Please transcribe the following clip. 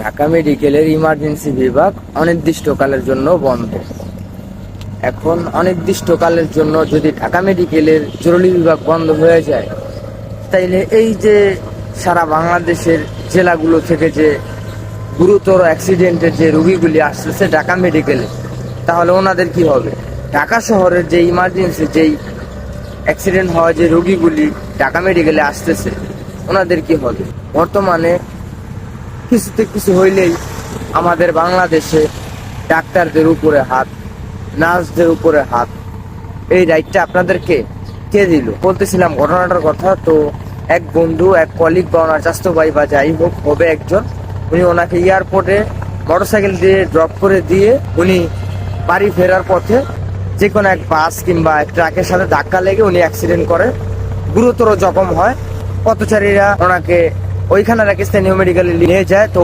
ঢাকা মেডিকেলের ইমার্জেন্সি বিভাগ অনির্দিষ্টকালের জন্য বন্ধ। এখন অনির্দিষ্টকালের জন্য যদি ঢাকা মেডিকেলের জরুরি বিভাগ বন্ধ হয়ে যায়, তাইলে এই যে সারা বাংলাদেশের জেলাগুলো থেকে যে গুরুতর অ্যাক্সিডেন্টের যে রোগীগুলি আসতেছে ঢাকা মেডিকেলে, তাহলে ওনাদের কি হবে? ঢাকা শহরের যে ইমার্জেন্সি যেই অ্যাক্সিডেন্ট হওয়া যে রোগীগুলি ঢাকা মেডিকেলে আসতেছে, ওনাদের কি হবে? বর্তমানে কিছুতে কিছু হইলেই আমাদের বাংলাদেশে ডাক্তারদের উপরে হাত, নার্সদের উপরে হাত। এই রাইটটা আপনাদেরকে কে দিল? বলতেছিলাম ঘটনাটার কথা। তো এক বন্ধু, এক কলিগ বা ওনার চাচাতো ভাই বা যাই হোক হবে একজন, উনি ওনাকে এয়ারপোর্টে মোটরসাইকেল দিয়ে ড্রপ করে দিয়ে উনি বাড়ি ফেরার পথে যে কোনো এক বাস কিংবা ট্রাকের সাথে ধাক্কা লেগে উনি অ্যাক্সিডেন্ট করে, গুরুতর জখম হয়। পথচারীরা ওনাকে ওইখানে রাখে, স্থানীয় মেডিকেলে নিয়ে যায়। তো